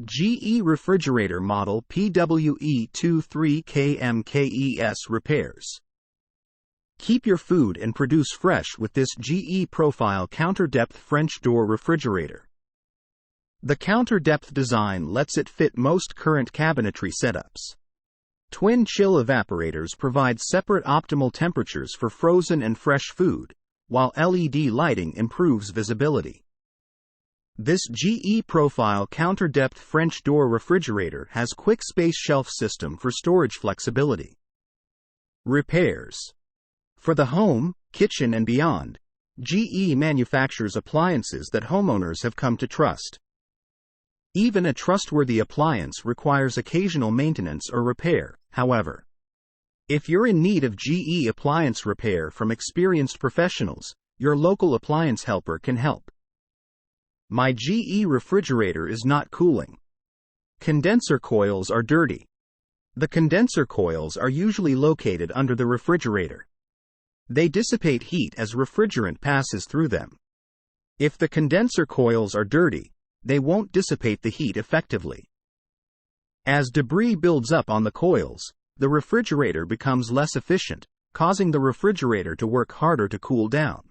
GE refrigerator model PWE23KMKES repairs. Keep your food and produce fresh with this GE profile counter-depth French door refrigerator. The counter-depth design lets it fit most current cabinetry setups. Twin chill evaporators provide separate optimal temperatures for frozen and fresh food, while LED lighting improves visibility. This GE profile counter-depth French door refrigerator has quick space shelf system for storage flexibility. Repairs. For the home, kitchen and beyond, GE manufactures appliances that homeowners have come to trust. Even a trustworthy appliance requires occasional maintenance or repair, however. If you're in need of GE appliance repair from experienced professionals, your local appliance helper can help. My GE refrigerator is not cooling. Condenser coils are dirty. The condenser coils are usually located under the refrigerator. They dissipate heat as refrigerant passes through them. If the condenser coils are dirty, they won't dissipate the heat effectively. As debris builds up on the coils, the refrigerator becomes less efficient, causing the refrigerator to work harder to cool down.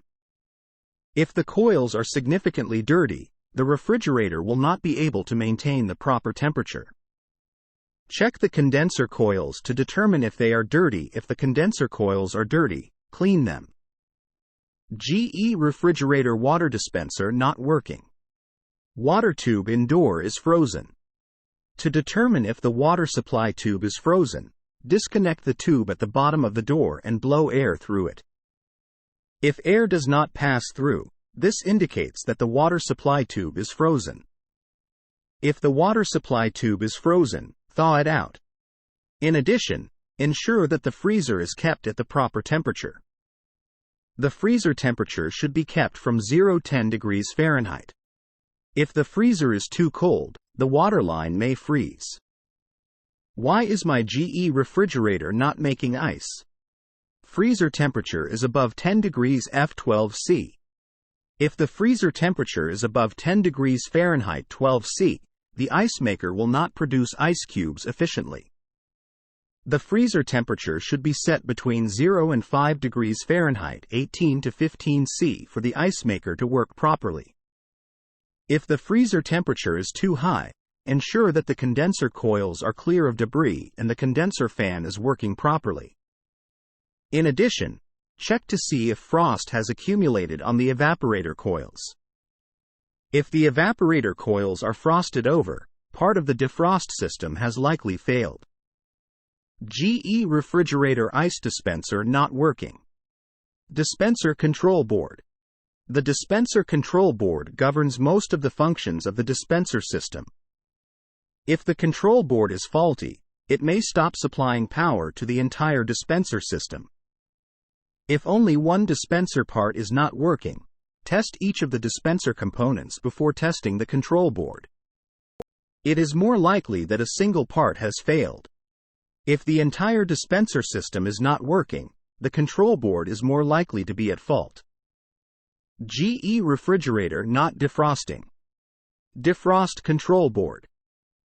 If the coils are significantly dirty, the refrigerator will not be able to maintain the proper temperature. Check the condenser coils to determine if they are dirty. If the condenser coils are dirty, clean them. GE refrigerator water dispenser not working. Water tube in door is frozen. To determine if the water supply tube is frozen, disconnect the tube at the bottom of the door and blow air through it. If air does not pass through, this indicates that the water supply tube is frozen. If the water supply tube is frozen, thaw it out. In addition, ensure that the freezer is kept at the proper temperature. The freezer temperature should be kept from 0-10 degrees Fahrenheit. If the freezer is too cold, the water line may freeze. Why is my GE refrigerator not making ice? Freezer temperature is above 10 degrees F12C. If the freezer temperature is above 10 degrees Fahrenheit 12C, the ice maker will not produce ice cubes efficiently. The freezer temperature should be set between 0 and 5 degrees Fahrenheit 18 to 15C for the ice maker to work properly. If the freezer temperature is too high, ensure that the condenser coils are clear of debris and the condenser fan is working properly. In addition, check to see if frost has accumulated on the evaporator coils. If the evaporator coils are frosted over, part of the defrost system has likely failed. GE refrigerator ice dispenser not working. Dispenser control board. The dispenser control board governs most of the functions of the dispenser system. If the control board is faulty, it may stop supplying power to the entire dispenser system. If only one dispenser part is not working, test each of the dispenser components before testing the control board. It is more likely that a single part has failed. If the entire dispenser system is not working, the control board is more likely to be at fault. GE refrigerator not defrosting. Defrost control board.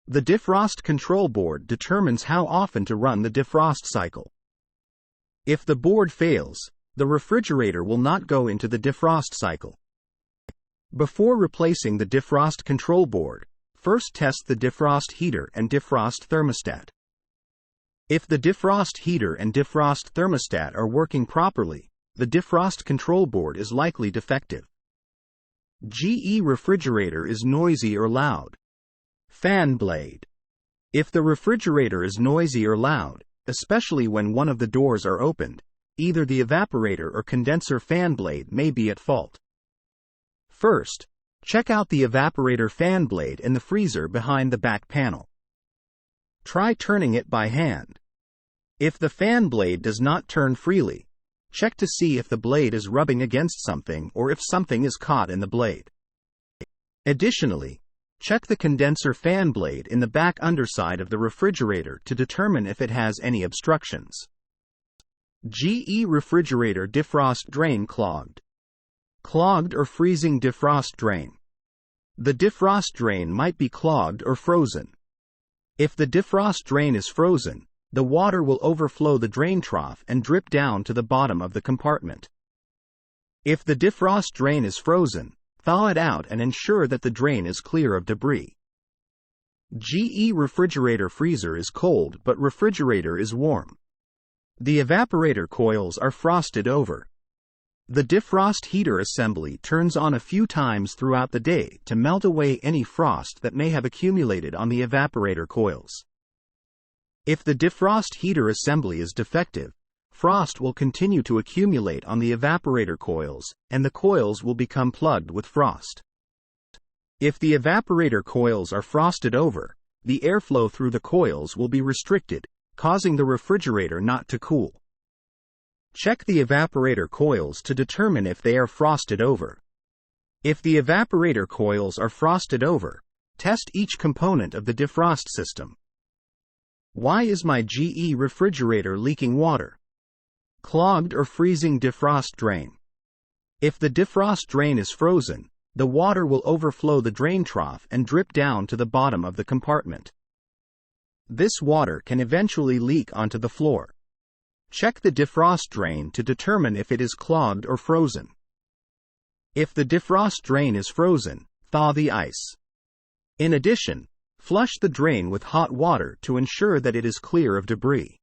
The defrost control board determines how often to run the defrost cycle. If the board fails, the refrigerator will not go into the defrost cycle. Before replacing the defrost control board, first test the defrost heater and defrost thermostat. If the defrost heater and defrost thermostat are working properly, the defrost control board is likely defective. GE refrigerator is noisy or loud. Fan blade. If the refrigerator is noisy or loud, especially when one of the doors are opened, either the evaporator or condenser fan blade may be at fault. First, check out the evaporator fan blade in the freezer behind the back panel. Try turning it by hand. If the fan blade does not turn freely, check to see if the blade is rubbing against something or if something is caught in the blade. Additionally, check the condenser fan blade in the back underside of the refrigerator to determine if it has any obstructions. GE refrigerator defrost drain clogged. Clogged or freezing defrost drain. The defrost drain might be clogged or frozen. If the defrost drain is frozen, the water will overflow the drain trough and drip down to the bottom of the compartment. If the defrost drain is frozen, thaw it out and ensure that the drain is clear of debris. GE refrigerator freezer is cold but refrigerator is warm. The evaporator coils are frosted over. The defrost heater assembly turns on a few times throughout the day to melt away any frost that may have accumulated on the evaporator coils. If the defrost heater assembly is defective, frost will continue to accumulate on the evaporator coils, and the coils will become plugged with frost. If the evaporator coils are frosted over, the airflow through the coils will be restricted, causing the refrigerator not to cool. Check the evaporator coils to determine if they are frosted over. If the evaporator coils are frosted over, test each component of the defrost system. Why is my GE refrigerator leaking water? Clogged or freezing defrost drain. If the defrost drain is frozen, the water will overflow the drain trough and drip down to the bottom of the compartment. This water can eventually leak onto the floor. Check the defrost drain to determine if it is clogged or frozen. If the defrost drain is frozen, thaw the ice. In addition, flush the drain with hot water to ensure that it is clear of debris.